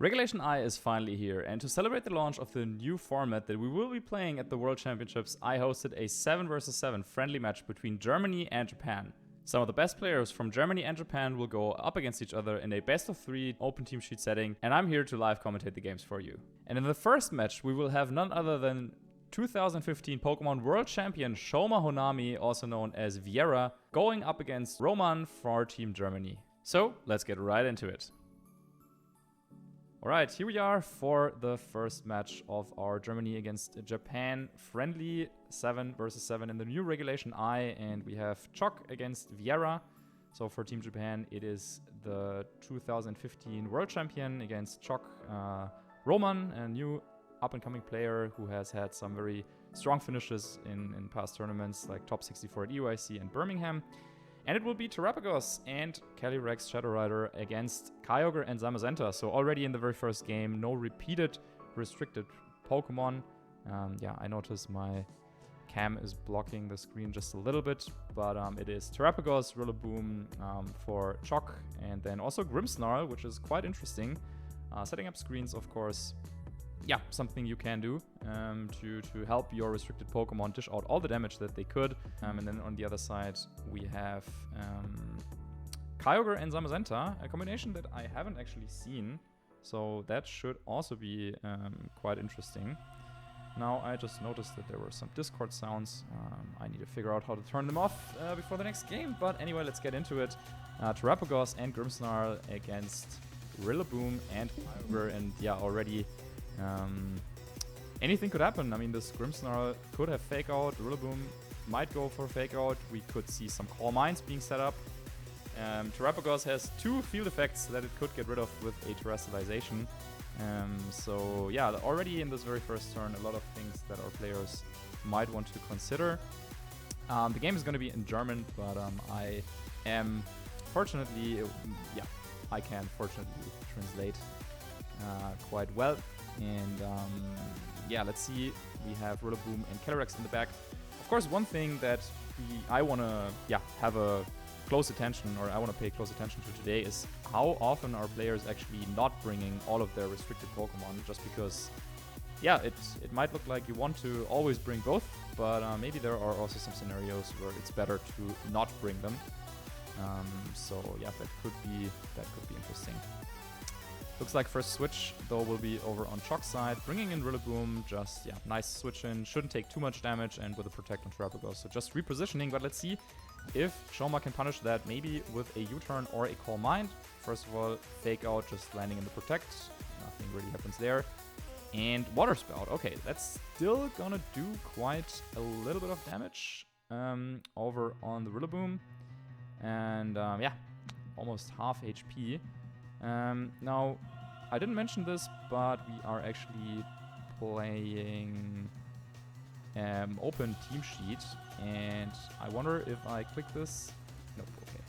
Regulation I is finally here, and to celebrate the launch of the new format that we will be playing at the World Championships, I hosted a 7 vs 7 friendly match between Germany and Japan. Some of the best players from Germany and Japan will go up against each other in a best of 3 open team sheet setting, and I'm here to live commentate the games for you. And in the first match, we will have none other than 2015 Pokemon World Champion Shoma Honami, also known as Viera, going up against Roman for Team Germany. So let's get right into it. Alright, here we are for the first match of our Germany against Japan friendly 7 vs 7 in the new Regulation I, and we have Choc against Viera. So for Team Japan, it is the 2015 World Champion against Choc Roman, a new up-and-coming player who has had some very strong finishes in past tournaments like top 64 at EUIC and Birmingham. And it will be Terapagos and Calyrex Shadow Rider against Kyogre and Zamazenta. So already in the very first game, no repeated restricted Pokemon. Yeah, I noticed my cam is blocking the screen just a little bit, but it is Terapagos, Rillaboom for Choc, and then also Grimmsnarl, which is quite interesting. Setting up screens, of course. Yeah, something you can do to help your restricted Pokemon dish out all the damage that they could. And then on the other side, we have Kyogre and Zamazenta, a combination that I haven't actually seen. So that should also be quite interesting. Now, I just noticed that there were some Discord sounds. I need to figure out how to turn them off before the next game. But anyway, let's get into it. Terapagos and Grimmsnarl against Rillaboom and Kyogre. And yeah, already anything could happen. I mean, this Grimmsnarl could have Fake Out. Rillaboom might go for Fake Out. We could see some Call Mines being set up. Terapagos has 2 field effects that it could get rid of with a Terrestrialization. So yeah, already in this very first turn, a lot of things that our players might want to consider. The game is going to be in German, but I am fortunately, I can fortunately translate quite well. And yeah, let's see. We have Rillaboom and Calyrex in the back. Of course, one thing that I want to have a close attention, or I want to pay close attention to today, is how often are players actually not bringing all of their restricted Pokemon, just because, yeah, it might look like you want to always bring both, but maybe there are also some scenarios where it's better to not bring them. So yeah, that could be interesting. Looks like first switch, though, will be over on Choc's side. Bringing in Rillaboom, just, yeah, nice switch in. Shouldn't take too much damage, and with a Protect on Terapagos. So just repositioning, but let's see if Shoma can punish that, maybe with a U-turn or a Call Mind. First of all, Fake Out, just landing in the Protect. Nothing really happens there. And Water Spout. Okay, that's still gonna do quite a little bit of damage over on the Rillaboom. And yeah, almost half HP. Now, I didn't mention this, but we are actually playing open team sheet, and I wonder if I click this. Nope. Okay.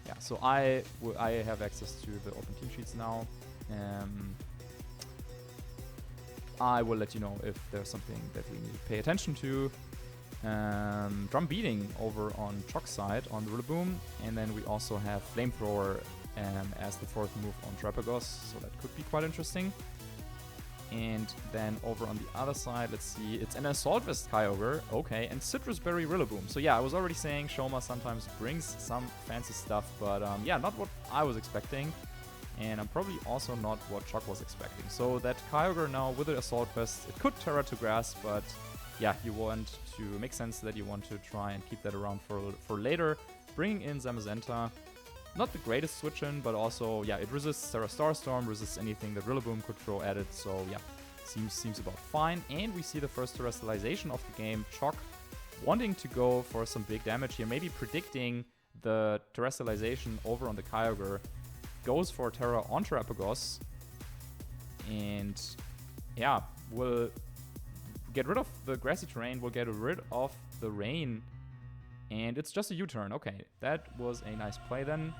Yeah. So I have access to the open team sheets now. I will let you know if there's something that we need to pay attention to. Drum Beating over on Choc's side on the Rillaboom, and then we also have Flamethrower as the 4th move on Terapagos, so that could be quite interesting. And then over on the other side, let's see, it's an Assault Vest Kyogre, okay, and Citrus Berry Rillaboom. So yeah, I was already saying Shoma sometimes brings some fancy stuff, but yeah, not what I was expecting, and I'm probably also not what Choc was expecting. So that Kyogre now with the Assault Vest, it could Terra to Grass, but yeah, you want to make sense that you want to try and keep that around for later. Bringing in Zamazenta. Not the greatest switch in, but also, yeah, it resists Terra Starstorm, resists anything that Rillaboom could throw at it, so yeah, seems about fine. And we see the first Terrestrialization of the game. Choc wanting to go for some big damage here, maybe predicting the Terrestrialization over on the Kyogre. Goes for Terra on Terapagos, and yeah, will get rid of the grassy terrain, will get rid of the rain. And it's just a U-turn. Okay, that was a nice play then.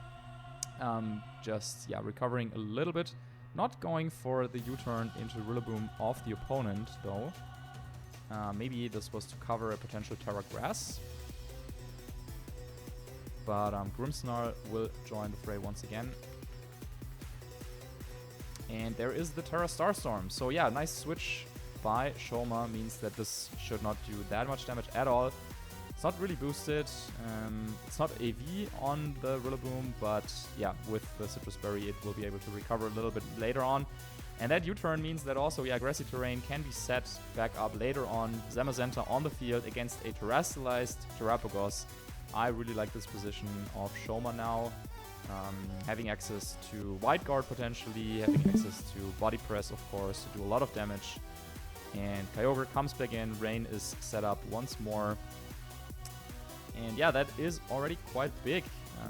Just, yeah, recovering a little bit. Not going for the U-turn into Rillaboom of the opponent, though. Maybe this was to cover a potential Terra Grass. But Grimmsnarl will join the fray once again. And there is the Terra Starstorm. So yeah, nice switch by Shoma means that this should not do that much damage at all. It's not really boosted. It's not AV on the Rillaboom, but yeah, with the Citrus Berry, it will be able to recover a little bit later on. And that U-turn means that also, yeah, Grassy Terrain can be set back up later on. Zamazenta on the field against a Terrestrialized Terrapagos. I really like this position of Shoma now. Having access to Wide Guard potentially, having access to Body Press, of course, to do a lot of damage. And Kyogre comes back in, Rain is set up once more. And yeah, that is already quite big,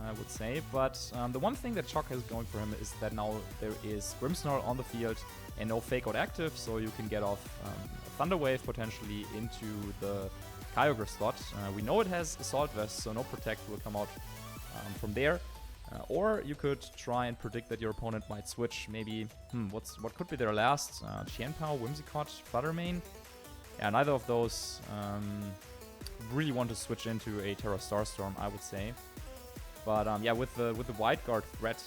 I would say. But the one thing that Choc has going for him is that now there is Grimmsnarl on the field and no Fake Out active, so you can get off Thunder Wave potentially into the Kyogre slot. We know it has Assault Vest, so no Protect will come out from there. Or you could try and predict that your opponent might switch. Maybe, what could be their last? Qianpao, Whimsicott, Fluttermane? Yeah, neither of those really want to switch into a Terra Starstorm, I would say. But yeah, with the Wide Guard threat,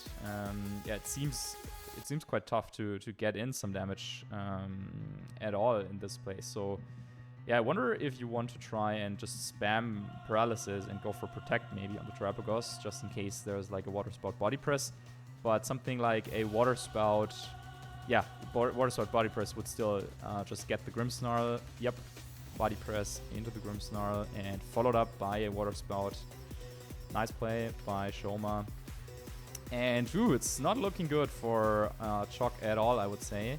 yeah, it seems quite tough to get in some damage at all in this place. So yeah, I wonder if you want to try and just spam Paralysis and go for Protect maybe on the Terrapagos, just in case there's like a Water Spout Body Press. But something like a Water Spout, yeah, Water Spout Body Press would still just get the Grimmsnarl. Yep, Body Press into the Grimmsnarl and followed up by a Water Spout. Nice play by Shoma. And it's not looking good for Choc at all, I would say.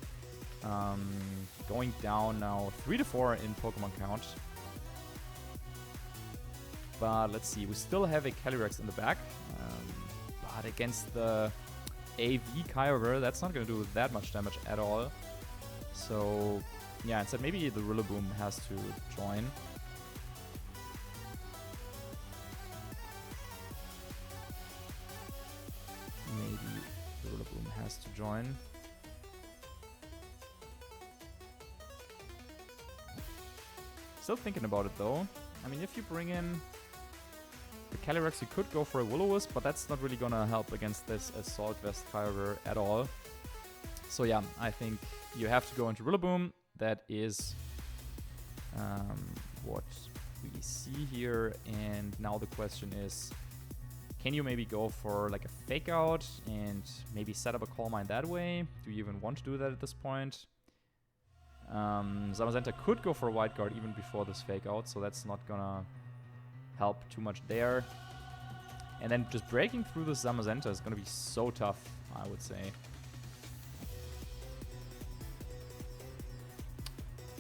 Going down now 3-4 in Pokemon count. But let's see, we still have a Calyrex in the back. But against the AV Kyogre, that's not going to do that much damage at all. So yeah, instead maybe the Rillaboom has to join. Maybe the Rillaboom has to join. Still thinking about it though. I mean, if you bring in the Calyrex, you could go for a Will-O-Wisp, but that's not really gonna help against this Assault Vest Kyogre at all. So yeah, I think you have to go into Rillaboom. That is what we see here. And now the question is, can you maybe go for like a Fake Out and maybe set up a Calm Mind that way? Do you even want to do that at this point? Zamazenta could go for a Wide Guard even before this Fake Out, so that's not gonna help too much there. And then just breaking through the Zamazenta is gonna be so tough, I would say.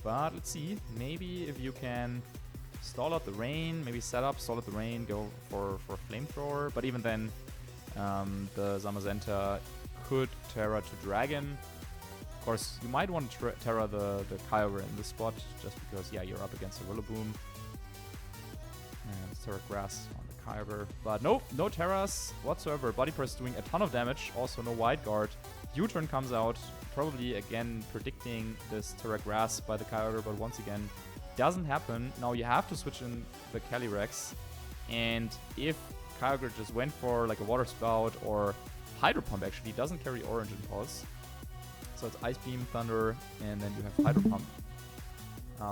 But let's see, maybe if you can stall out the Rain, maybe set up, stall out the Rain, go for Flamethrower. But even then, the Zamazenta could Terra to Dragon. Of course, you might want to Terra the Kyogre in this spot, just because, yeah, you're up against a Rillaboom. And Terra Grass on the Kyogre. But nope, no Terras whatsoever. Body Press doing a ton of damage, also no Wide Guard. U-turn comes out, probably again predicting this Terra Grass by the Kyogre, but once again, doesn't happen. Now you have to switch in the Calyrex, and if Kyogre just went for like a Water Spout or Hydro Pump, actually doesn't carry Orange Impulse. So it's Ice Beam, Thunder, and then you have Hydro Pump.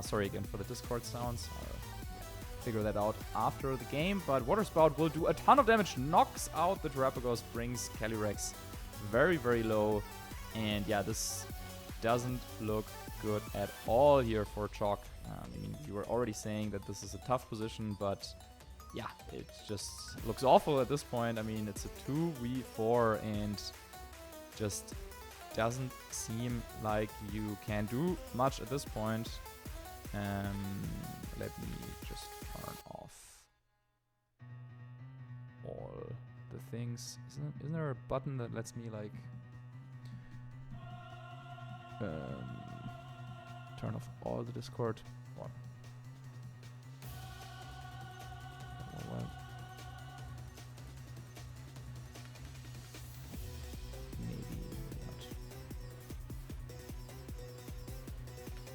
Sorry again for the Discord sounds. I'll figure that out after the game. But Water Spout will do a ton of damage, knocks out the Terrapagos, brings Calyrex very, very low. And yeah, this doesn't look good at all here for Choc. I mean, you were already saying that this is a tough position, but yeah, it just looks awful at this point. I mean, it's a 2v4 and just doesn't seem like you can do much at this point. Let me just turn off all the things. Isn't there a button that lets me like turn off all the Discord? What? Well, maybe not.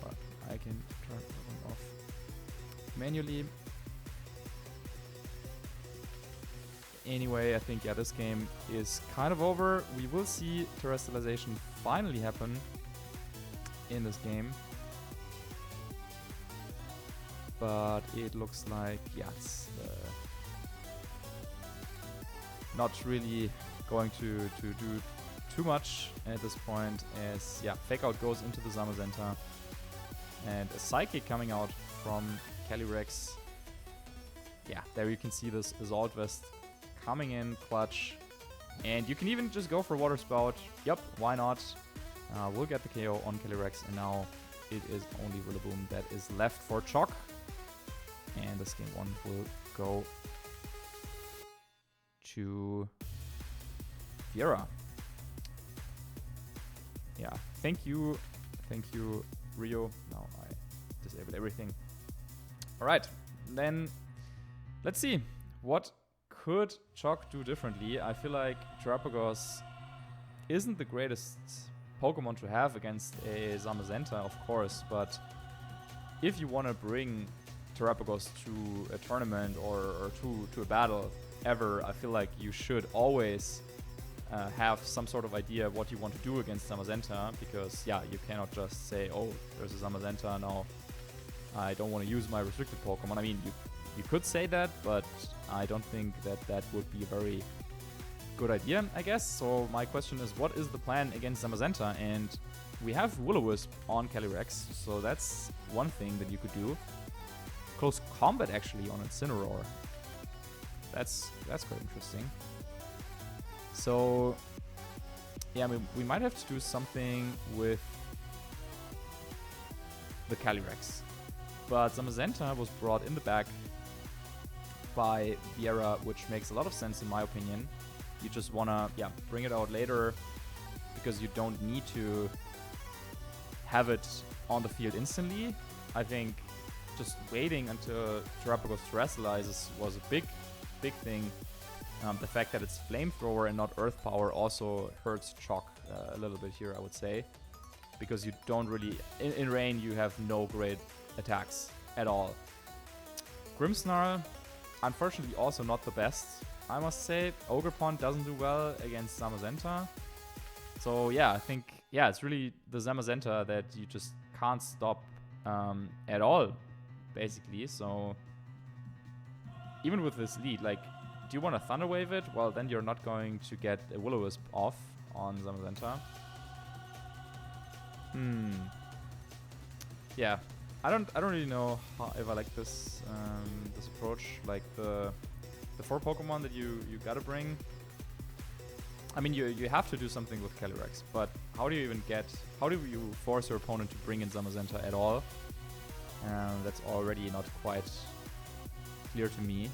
But I can turn them off manually. Anyway, I think, yeah, this game is kind of over. We will see Terrestrialization finally happen in this game. But it looks like, yeah, it's not really going to do too much at this point, as, yeah, Fake Out goes into the Zamazenta. And a Psychic coming out from Calyrex. Yeah, there you can see this Assault Vest coming in clutch. And you can even just go for Water Spout. Yep, why not? We'll get the KO on Calyrex, and now it is only Rillaboom that is left for Chalk. And this game 1 will go to Viera. Yeah, thank you, Rio. Now I disabled everything. Alright, then let's see. What could Chalk do differently? I feel like Terapagos isn't the greatest Pokemon to have against a Zamazenta, of course, but if you want to bring Terapagos to a tournament or to a battle ever, I feel like you should always have some sort of idea of what you want to do against Zamazenta, because, yeah, you cannot just say, oh, there's a Zamazenta, now I don't want to use my restricted Pokemon. I mean, you could say that, but I don't think that would be a very good idea, I guess. So my question is, what is the plan against Zamazenta? And we have Will-O-Wisp on Calyrex, so that's one thing that you could do. Close combat, actually, on Incineroar. That's quite interesting. So, yeah, we might have to do something with the Calyrex. But Zamazenta was brought in the back by Viera, which makes a lot of sense in my opinion. You just wanna, yeah, bring it out later because you don't need to have it on the field instantly. I think just waiting until Terapagos terrestrializes was a big thing. The fact that it's Flamethrower and not Earth Power also hurts Chalk a little bit here, I would say. Because you don't really... In rain, you have no great attacks at all. Grimmsnarl, unfortunately, also not the best, I must say. Ogerpon doesn't do well against Zamazenta. So, yeah, I think... Yeah, it's really the Zamazenta that you just can't stop at all, basically. So, even with this lead, like... Do you want to Thunder Wave it? Well, then you're not going to get a Will-O-Wisp off on Zamazenta. Yeah, I don't really know if I like this this approach. Like the 4 Pokemon that you gotta bring. I mean, you have to do something with Calyrex, but how do you force your opponent to bring in Zamazenta at all? That's already not quite clear to me.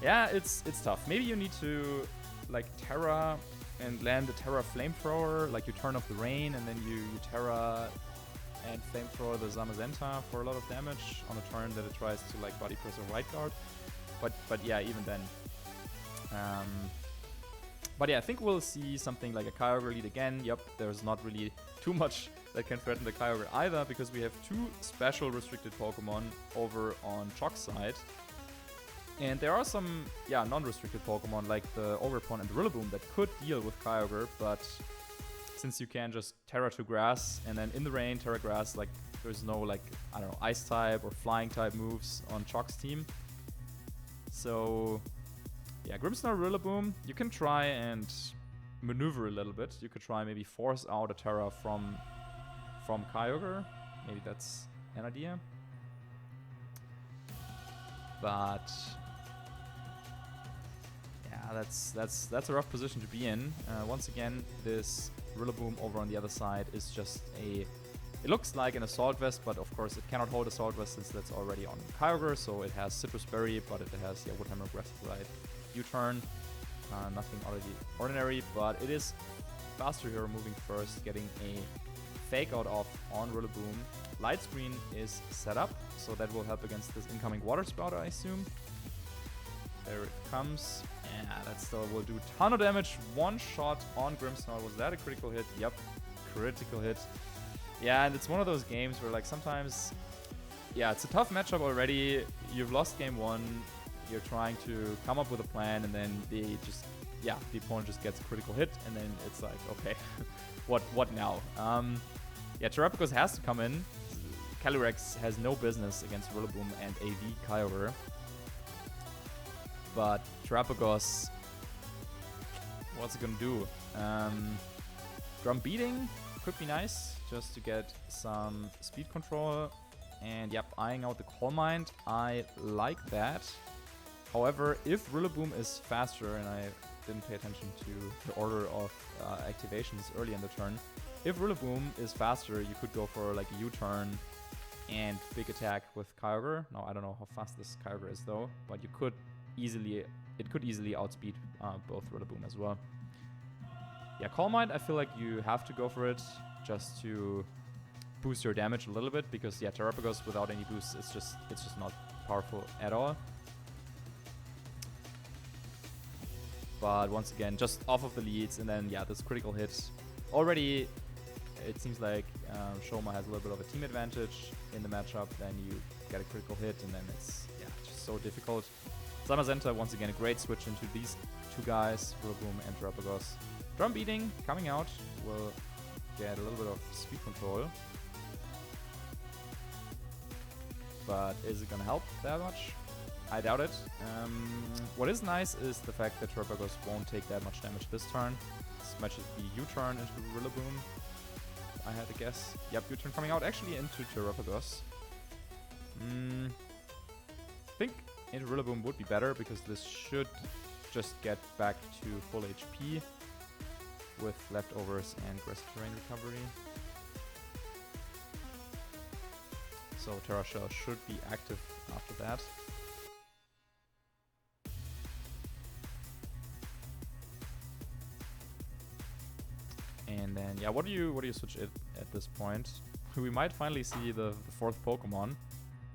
Yeah, it's tough. Maybe you need to like Terra and land the Terra Flamethrower, like you turn off the rain and then you Terra and Flamethrower the Zamazenta for a lot of damage on a turn that it tries to like Body Press or Right Guard. But yeah, even then. But yeah, I think we'll see something like a Kyogre lead again. Yep, there's not really too much that can threaten the Kyogre either, because we have 2 special restricted Pokemon over on Chalk's side. And there are some, yeah, non-restricted Pokemon like the Ogerpon and the Rillaboom that could deal with Kyogre, but since you can just Terra to Grass and then in the rain Terra Grass, like there's no like, I don't know, Ice type or Flying type moves on Chalk's team. So yeah, Grimmsnarl, Rillaboom, you can try and maneuver a little bit. You could try maybe force out a Terra from Kyogre. Maybe that's an idea. But yeah, that's a rough position to be in. Once again, this Rillaboom over on the other side is just it looks like an Assault Vest, but of course it cannot hold Assault Vest since that's already on Kyogre, so it has Citrus Berry, but it has, yeah, Woodhammer, Grassite, U-Turn. Nothing ordinary, but it is faster here, moving first, getting a Fake Out off on Rillaboom. Light Screen is set up, so that will help against this incoming Water Spout, I assume. There it comes. Yeah, that still will do a ton of damage. One shot on Grimmsnarl. Was that a critical hit? Yep, critical hit. Yeah, and it's one of those games where, like, sometimes, yeah, it's a tough matchup already. You've lost game 1. You're trying to come up with a plan, and then they just yeah, the opponent just gets a critical hit, and then it's like, okay, what now? Yeah, Terrapagos has to come in. Calyrex has no business against Rillaboom and AV Kyogre. But Terrapagos, what's it gonna do? Drum Beating could be nice, just to get some speed control. And yep, eyeing out the Calm Mind, I like that. However, if Rillaboom is faster, and I didn't pay attention to the order of activations early in the turn, if Rillaboom is faster, you could go for like a U-turn and big attack with Kyogre. Now, I don't know how fast this Kyogre is though, but you could easily, it could easily outspeed both Rillaboom as well. Yeah, Calm Mind, I feel like you have to go for it just to boost your damage a little bit, because yeah, Terrapagos without any boosts, it's just not powerful at all. But once again, just off of the leads, and then yeah, this critical hit. Already, it seems like Shoma has a little bit of a team advantage in the matchup. Then you get a critical hit, and then it's yeah, just so difficult. Zamazenta, once again, a great switch into these two guys, Rillaboom and Terrapagos. Drum Beating coming out will get a little bit of speed control. But is it gonna help that much? I doubt it. What is nice is the fact that Terrapagos won't take that much damage this turn. This might just be U-turn into Rillaboom, I had to guess. Yep, U-turn coming out actually into Terrapagos. I think into Rillaboom would be better, because this should just get back to full HP with leftovers and aggressive terrain recovery. So Terra Shell should be active after that. And then yeah, what do you switch it at this point? We might finally see the fourth Pokemon.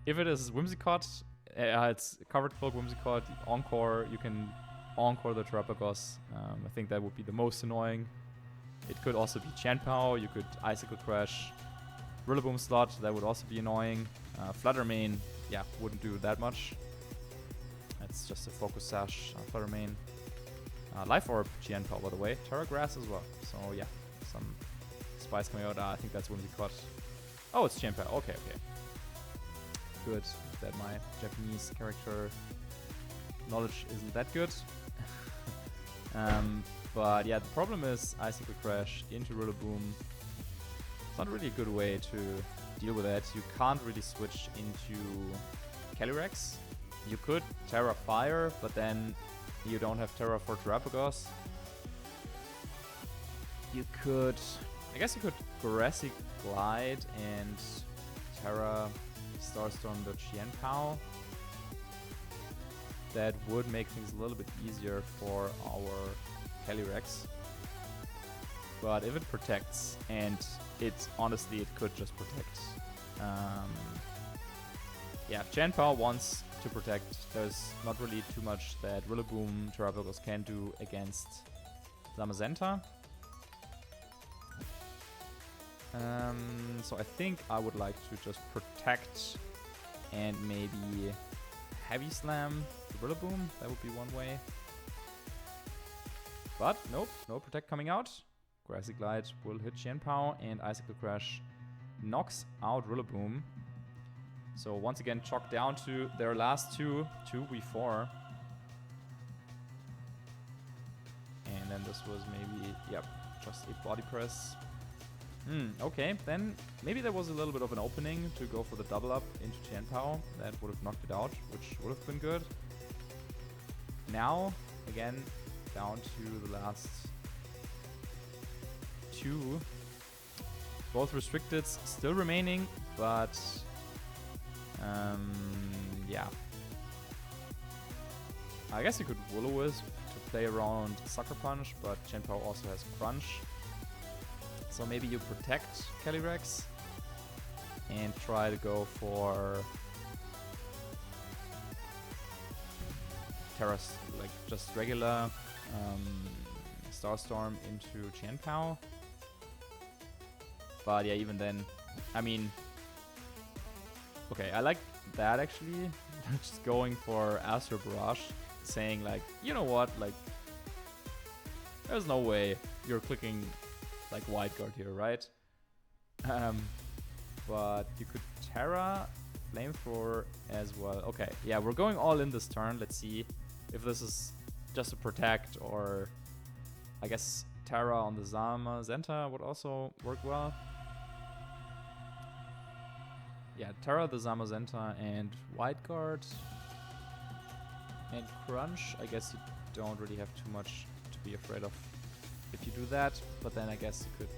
If it is Whimsicott, it's covered cloak Whimsicott, Encore, you can Encore the Terrapagos. I think that would be the most annoying. It could also be Chanpao, you could Icicle Crash. Rillaboom slot, that would also be annoying. Flutter Mane, yeah, wouldn't do that much. That's just a Focus Sash, Flutter Mane. Life Orb, Gianpao, by the way. Terra Grass as well. So yeah, some spice coming out. I think that's Whimsicott. Oh, it's Gianpao. Okay, okay. Good that my Japanese character knowledge isn't that good. But yeah, the problem is Icicle Crash into Rillaboom. It's not really a good way to deal with that. You can't really switch into Calyrex. You could Terra Fire, but then you don't have Terra for Terrapagos. You could, I guess you could Jurassic Glide and Terra Starstorm the Qianpao. That would make things a little bit easier for our Calyrex. But if it protects, and honestly, it could just protect. Yeah, if Chanpao wants to protect, there's not really too much that Rillaboom Terrapagos can do against Zamazenta. So I think I would like to just protect and maybe Heavy Slam the Rillaboom. That would be one way. But nope, no protect coming out. Grassy Glide will hit Qianpao, and Icicle Crash knocks out Rillaboom. So once again, chalk down to their last 2v4. And then this was maybe, yep, just a body press. Okay, then maybe there was a little bit of an opening to go for the double up into Qianpao. That would have knocked it out, which would have been good. Now, again, down to the last 2. Both restricted, still remaining, but yeah. I guess you could Will-O-Wisp to play around Sucker Punch, but Qianpao also has Crunch. So maybe you protect Calyrex and try to go for Terra's, like just regular Starstorm into Qianpao. But yeah, even then, I mean, okay, I like that actually. Just going for Astro Barrage, saying like, you know what, like, There's no way you're clicking like Wide Guard here, right? But you could Terra, Flamethrower as well. Okay, yeah, we're going all in this turn. Let's see if this is just to protect, or I guess Terra on the Zamazenta would also work well. Yeah, Terra, the Zamazenta, and Wide Guard. And Crunch, I guess you don't really have too much to be afraid of if you do that. But then I guess you could,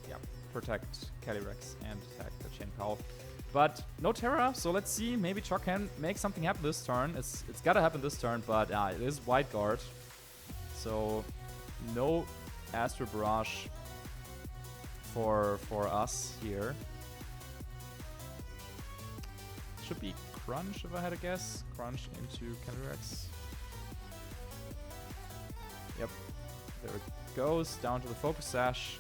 yeah, protect Calyrex and attack the Chain Cow. But no Terra, so let's see. Maybe Choc can make something happen this turn. It's gotta happen this turn, but it is Wide Guard. So no Astral Barrage for us here. Should be Crunch if I had a guess. Crunch into Calyrex. Yep. There it goes. Down to the Focus Sash.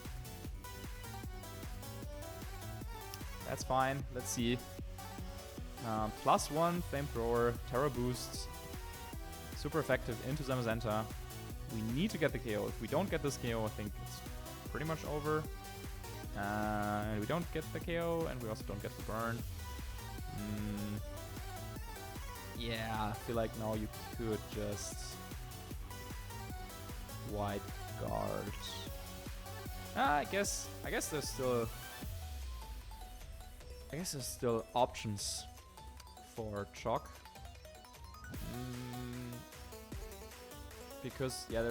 That's fine. Let's see. +1 Flamethrower. Terra Boost. Super effective into Zamazenta. We need to get the KO. If we don't get this KO, I think it's pretty much over. And we don't get the KO, and we also don't get the burn. Yeah, I feel like now you could just Wide Guard. I guess there's still options for Choc. Because yeah,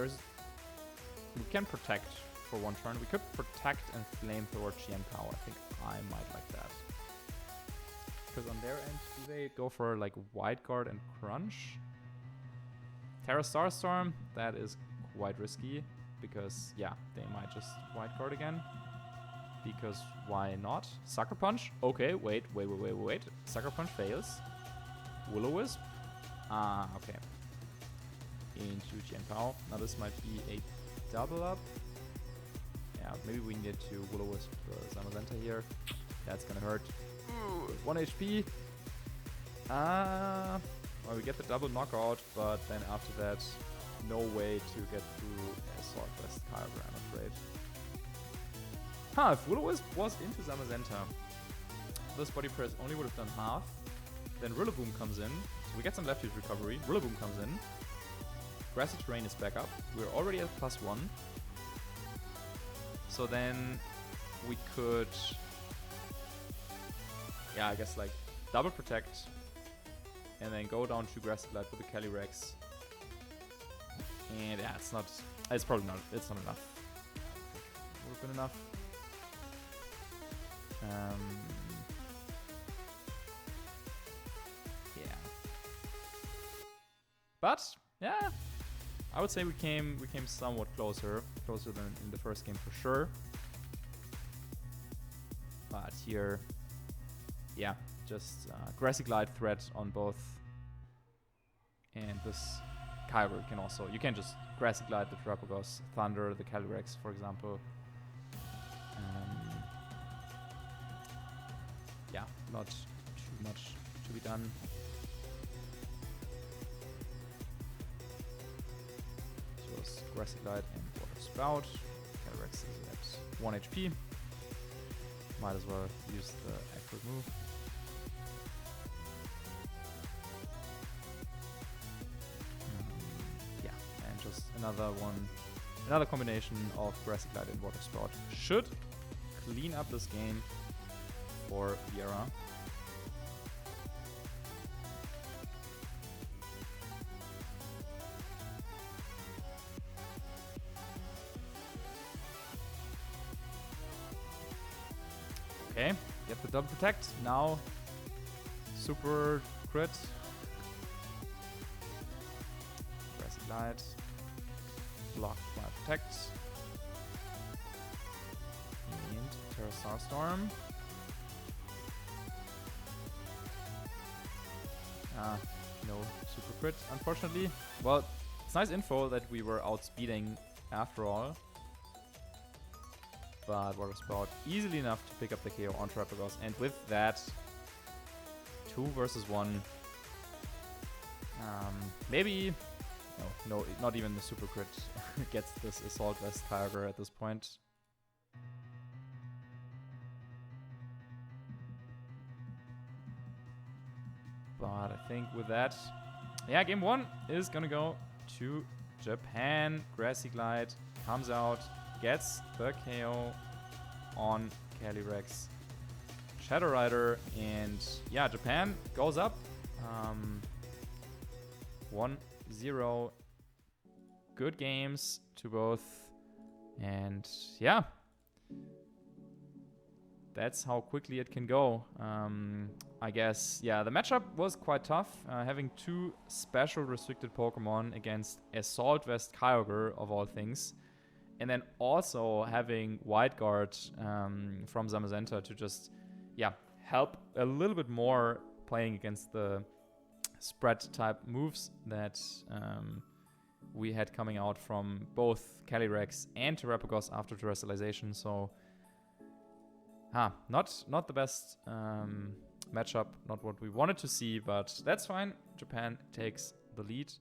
we can protect for one turn. We could protect and Flamethrower Qianpao. I think I might like that. Because on their end, do they go for like Wide Guard and Crunch? Terra Starstorm, that is quite risky. Because yeah, they might just Wide Guard again. Because why not? Sucker Punch? Okay, wait. Sucker Punch fails. Will-O-Wisp? Ah, okay. Into Qianpao. Now this might be a double up. Yeah, maybe we need to Will-O-Wisp Zamazenta here. That's gonna hurt. 1 HP. Well, we get the double knockout, but then after that, no way to get through Assault West Kyber, I'm afraid. If Will-O-Wisp was into Zamazenta, this body press only would have done half. Then Rillaboom comes in, so we get some left-hit recovery. Rillaboom comes in. Grassy Terrain is back up. We're already at +1. So then we could, yeah, I guess like double protect and then go down to Grassy Glide with the Calyrex. And yeah, it's probably not, it's not enough. Would have been enough. Yeah. But yeah, I would say we came somewhat closer than in the first game for sure. But here, yeah, just Grassy Glide threat on both, and this Kyber can also, you can just Grassy Glide the Terrapagos, Thunder the Calyrex, for example. Yeah, not too much to be done. So it's Grassy Glide and Water Spout. Calyrex is at 1 HP. Might as well use the accurate move. Yeah, and just another combination of Grassy Glide and Water Spout should clean up this game for Viera. Okay, get the double protect. Now, super crit. Grassy Glide. Block by protect. And Terra Starstorm. No super crit, unfortunately. Well, it's nice info that we were outspeeding after all. But Water Spout easily enough to pick up the KO on Terrapagos. And with that, 2 versus 1. Maybe No, not even the Super Crit gets this Assault Vest Kyogre at this point. But I think with that, yeah, game 1 is gonna go to Japan. Grassy Glide comes out, gets the KO on Calyrex Shadow Rider, and yeah, Japan goes up 1-0. Good games to both, and yeah, that's how quickly it can go. I guess, yeah, the matchup was quite tough. Having 2 special restricted Pokemon against Assault Vest Kyogre, of all things. And then also having Wide Guard from Zamazenta to just, yeah, help a little bit more playing against the spread type moves that we had coming out from both Calyrex and Terrapagos after terrestrialization. So, not the best matchup, not what we wanted to see, but that's fine. Japan takes the lead.